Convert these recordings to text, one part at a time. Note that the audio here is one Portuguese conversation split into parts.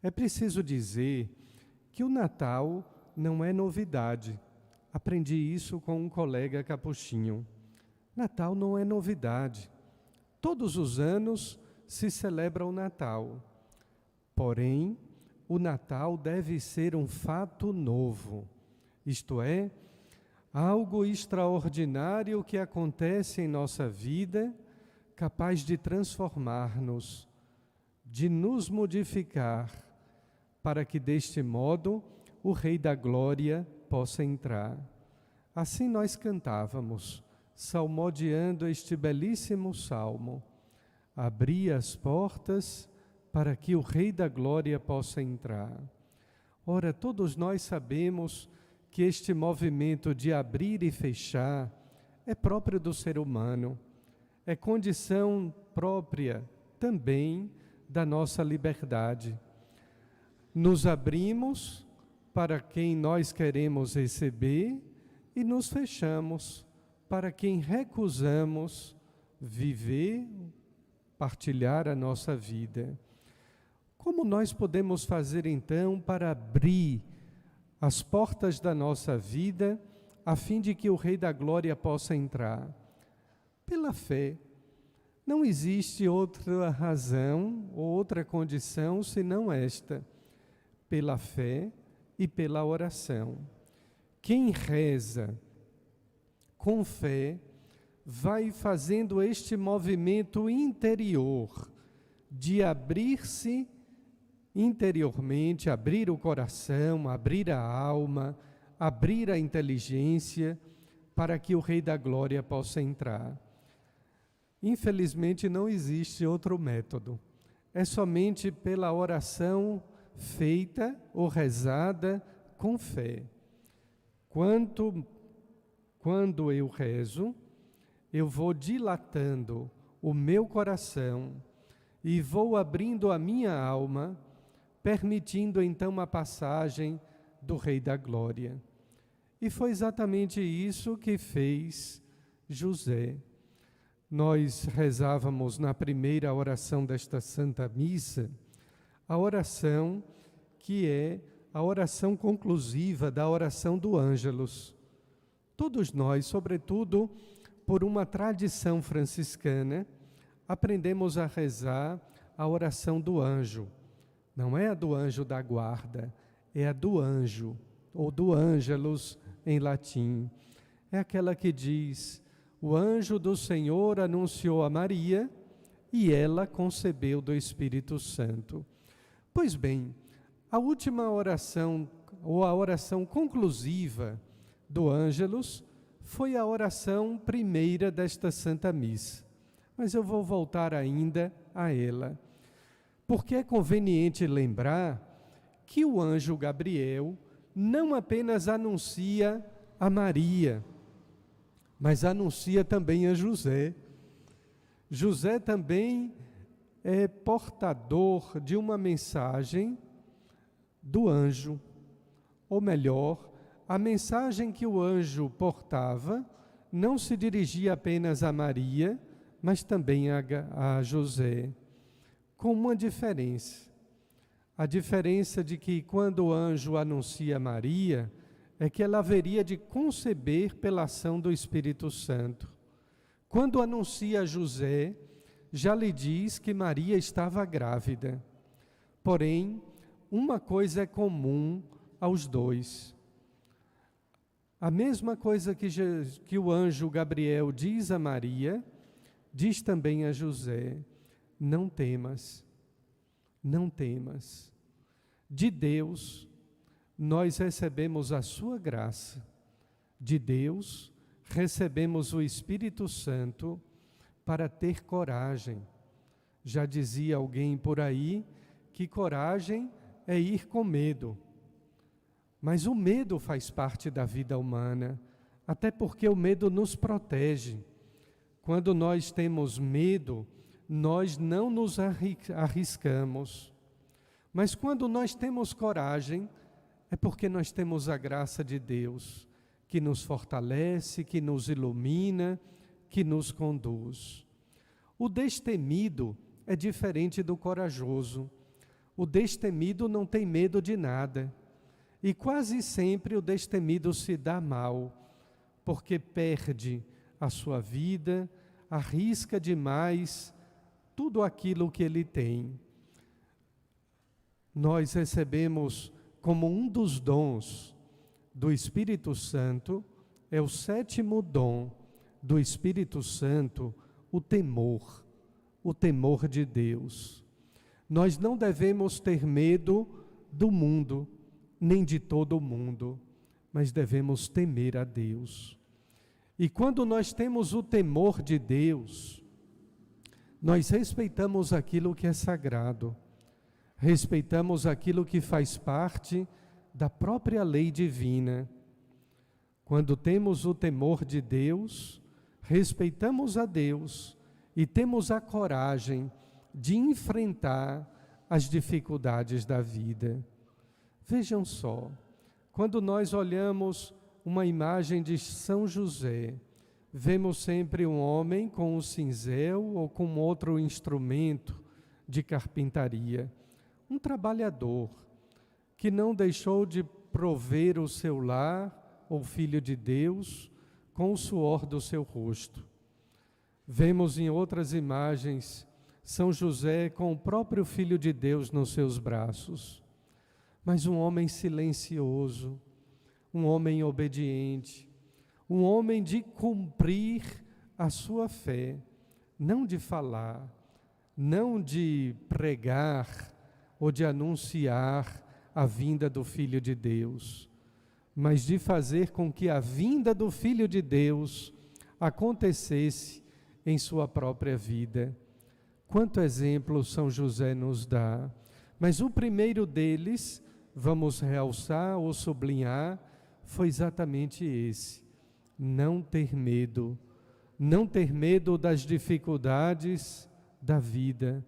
É preciso dizer que o Natal não é novidade. Aprendi isso com um colega capuchinho. Natal não é novidade. Todos os anos se celebra o Natal. Porém, o Natal deve ser um fato novo, isto é, algo extraordinário que acontece em nossa vida, capaz de transformar-nos, de nos modificar, para que deste modo o Rei da Glória possa entrar. Assim nós cantávamos, salmodiando este belíssimo salmo: abri as portas para que o Rei da Glória possa entrar. Ora, todos nós sabemos que este movimento de abrir e fechar é próprio do ser humano, é condição própria também da nossa liberdade. Nos abrimos para quem nós queremos receber e nos fechamos para quem recusamos viver, partilhar a nossa vida. Como nós podemos fazer então para abrir as portas da nossa vida a fim de que o Rei da Glória possa entrar? Pela fé. Não existe outra razão ou outra condição senão esta: pela fé e pela oração. Quem reza com fé vai fazendo este movimento interior de abrir-se interiormente, abrir o coração, abrir a alma, abrir a inteligência, para que o Rei da Glória possa entrar. Infelizmente não existe outro método. É somente pela oração feita ou rezada com fé. Quando eu rezo, eu vou dilatando o meu coração e vou abrindo a minha alma, permitindo então a passagem do Rei da Glória. E foi exatamente isso que fez José. Nós rezávamos na primeira oração desta Santa Missa, a oração que é a oração conclusiva da oração do Ângelus. Todos nós, sobretudo por uma tradição franciscana, aprendemos a rezar a oração do anjo. Não é a do anjo da guarda, é a do anjo, ou do Ângelus em latim. É aquela que diz: o anjo do Senhor anunciou a Maria e ela concebeu do Espírito Santo. Pois bem, a última oração, ou a oração conclusiva do Ângelus, foi a oração primeira desta Santa Missa. Mas eu vou voltar ainda a ela, porque é conveniente lembrar que o anjo Gabriel não apenas anuncia a Maria, mas anuncia também a José. José também é portador de uma mensagem do anjo, ou melhor, a mensagem que o anjo portava não se dirigia apenas a Maria, mas também a José, com uma diferença. A diferença de que quando o anjo anuncia a Maria, é que ela haveria de conceber pela ação do Espírito Santo. Quando anuncia a José, já lhe diz que Maria estava grávida. Porém, uma coisa é comum aos dois. A mesma coisa que o anjo Gabriel diz a Maria, diz também a José: não temas, não temas. De Deus, nós recebemos a sua graça. De Deus, recebemos o Espírito Santo para ter coragem. Já dizia alguém por aí que coragem é ir com medo. Mas o medo faz parte da vida humana, até porque o medo nos protege. Quando nós temos medo, nós não nos arriscamos. Mas quando nós temos coragem, é porque nós temos a graça de Deus, que nos fortalece, que nos ilumina, que nos conduz. O destemido é diferente do corajoso. O destemido não tem medo de nada. E quase sempre o destemido se dá mal, porque perde a sua vida, arrisca demais tudo aquilo que ele tem. Nós recebemos como um dos dons do Espírito Santo, é o 7º dom do Espírito Santo, o temor de Deus. Nós não devemos ter medo do mundo, nem de todo o mundo, mas devemos temer a Deus. E quando nós temos o temor de Deus, nós respeitamos aquilo que é sagrado, respeitamos aquilo que faz parte da própria lei divina. Quando temos o temor de Deus, respeitamos a Deus e temos a coragem de enfrentar as dificuldades da vida. Vejam só, quando nós olhamos uma imagem de São José, vemos sempre um homem com um cinzel ou com outro instrumento de carpintaria, um trabalhador que não deixou de prover o seu lar, ou filho de Deus, com o suor do seu rosto. Vemos em outras imagens São José com o próprio Filho de Deus nos seus braços, mas um homem silencioso, um homem obediente, um homem de cumprir a sua fé, não de falar, não de pregar ou de anunciar a vinda do Filho de Deus, mas de fazer com que a vinda do Filho de Deus acontecesse em sua própria vida. Quanto exemplo São José nos dá. Mas o primeiro deles, vamos realçar ou sublinhar, foi exatamente esse: não ter medo das dificuldades da vida,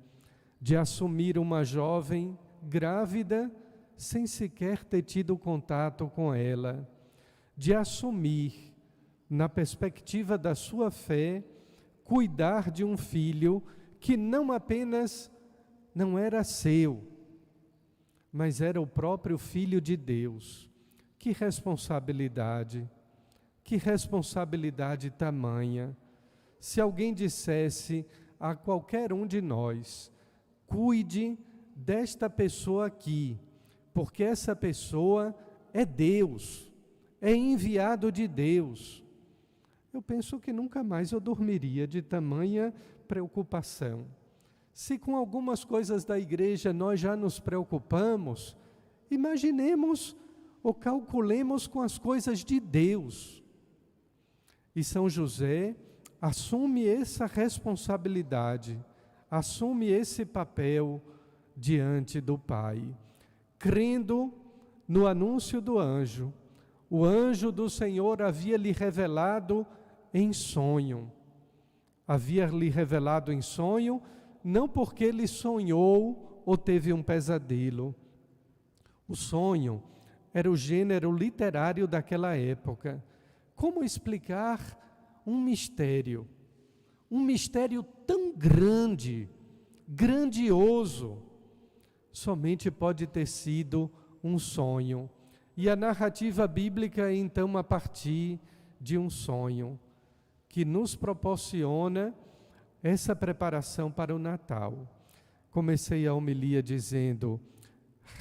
de assumir uma jovem grávida sem sequer ter tido contato com ela, de assumir, na perspectiva da sua fé, cuidar de um filho que não apenas não era seu, mas era o próprio Filho de Deus. Que responsabilidade tamanha. Se alguém dissesse a qualquer um de nós: cuide desta pessoa aqui, porque essa pessoa é Deus, é enviado de Deus, eu penso que nunca mais eu dormiria de tamanha preocupação. Se com algumas coisas da igreja nós já nos preocupamos, imaginemos ou calculemos com as coisas de Deus. E São José assume essa responsabilidade, assume esse papel diante do Pai, crendo no anúncio do anjo. O anjo do Senhor havia lhe revelado em sonho. Havia lhe revelado em sonho, não porque ele sonhou ou teve um pesadelo. O sonho era o gênero literário daquela época. Como explicar um mistério tão grande, grandioso? Somente pode ter sido um sonho. E a narrativa bíblica é então a partir de um sonho que nos proporciona essa preparação para o Natal. Comecei a homilia dizendo: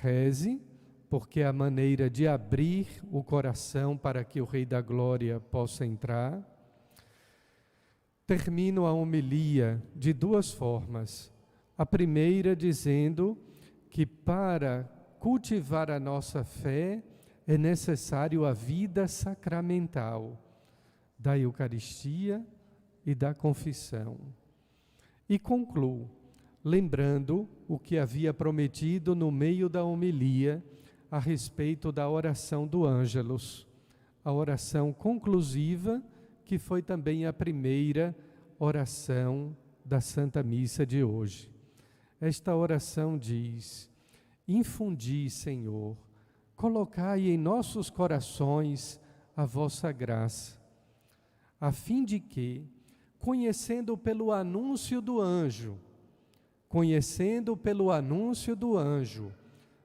reze, porque é a maneira de abrir o coração para que o Rei da Glória possa entrar. Termino a homilia de duas formas. A primeira dizendo que para cultivar a nossa fé é necessário a vida sacramental da Eucaristia e da confissão. E concluo, lembrando o que havia prometido no meio da homilia a respeito da oração do Ângelus, a oração conclusiva, que foi também a primeira oração da Santa Missa de hoje. Esta oração diz: infundi, Senhor, colocai em nossos corações a vossa graça, a fim de que, conhecendo pelo anúncio do anjo conhecendo pelo anúncio do anjo.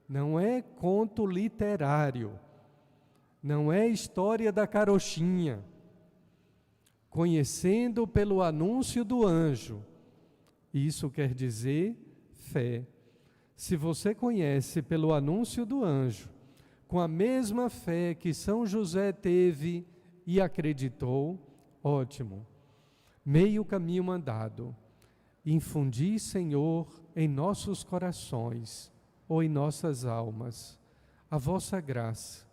Não é conto literário, não é história da carochinha. Conhecendo pelo anúncio do anjo. Isso quer dizer fé. Se você conhece pelo anúncio do anjo, com a mesma fé que São José teve e acreditou, ótimo. Meio caminho andado. Infundi, Senhor, em nossos corações ou em nossas almas a vossa graça,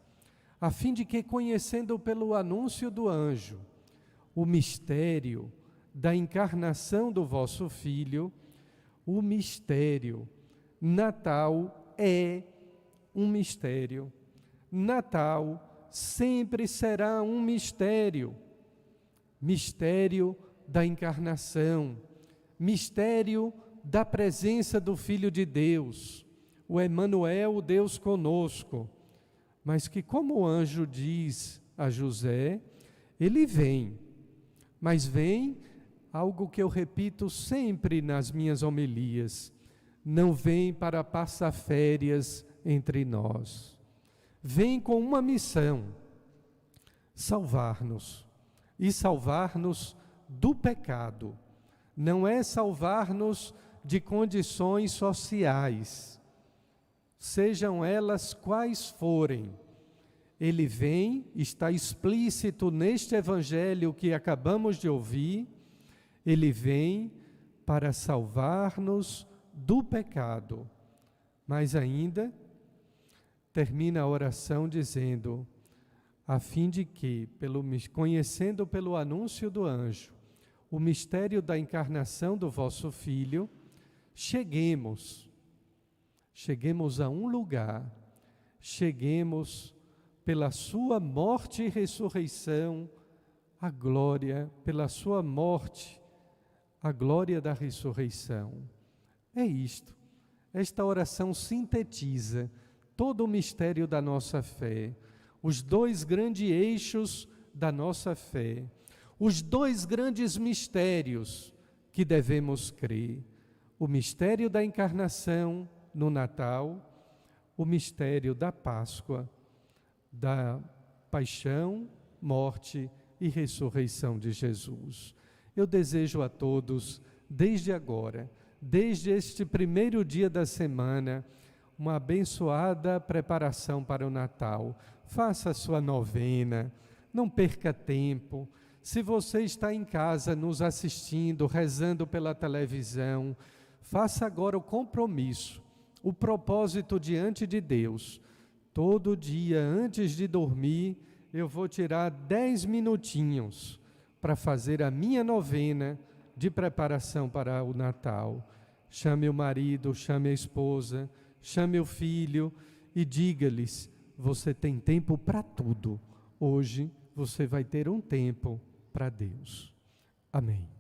a fim de que, conhecendo pelo anúncio do anjo o mistério da encarnação do vosso Filho, o mistério Natal é um mistério. Natal sempre será um mistério. Mistério da encarnação, mistério da presença do Filho de Deus, o Emmanuel, o Deus conosco. Mas que, como o anjo diz a José, ele vem, mas vem algo que eu repito sempre nas minhas homilias: não vem para passar férias entre nós. Vem com uma missão: salvar-nos, e salvar-nos do pecado. Não é salvar-nos de condições sociais, sejam elas quais forem. Ele vem, está explícito neste evangelho que acabamos de ouvir, ele vem para salvar-nos do pecado. Mas ainda termina a oração dizendo: a fim de que, conhecendo pelo anúncio do anjo o mistério da encarnação do vosso Filho, cheguemos a um lugar, cheguemos pela sua morte e ressurreição, a glória, pela sua morte, a glória da ressurreição. É isto. Esta oração sintetiza todo o mistério da nossa fé, os dois grandes eixos da nossa fé, os dois grandes mistérios que devemos crer: o mistério da encarnação no Natal, o mistério da Páscoa, da paixão, morte e ressurreição de Jesus. Eu desejo a todos, desde agora, desde este primeiro dia da semana, uma abençoada preparação para o Natal. Faça a sua novena, não perca tempo. Se você está em casa nos assistindo, rezando pela televisão, faça agora o compromisso, o propósito diante de Deus. Todo dia, antes de dormir, eu vou tirar 10 minutinhos para fazer a minha novena de preparação para o Natal. Chame o marido, chame a esposa, chame o filho e diga-lhes: você tem tempo para tudo. Hoje você vai ter um tempo para Deus. Amém.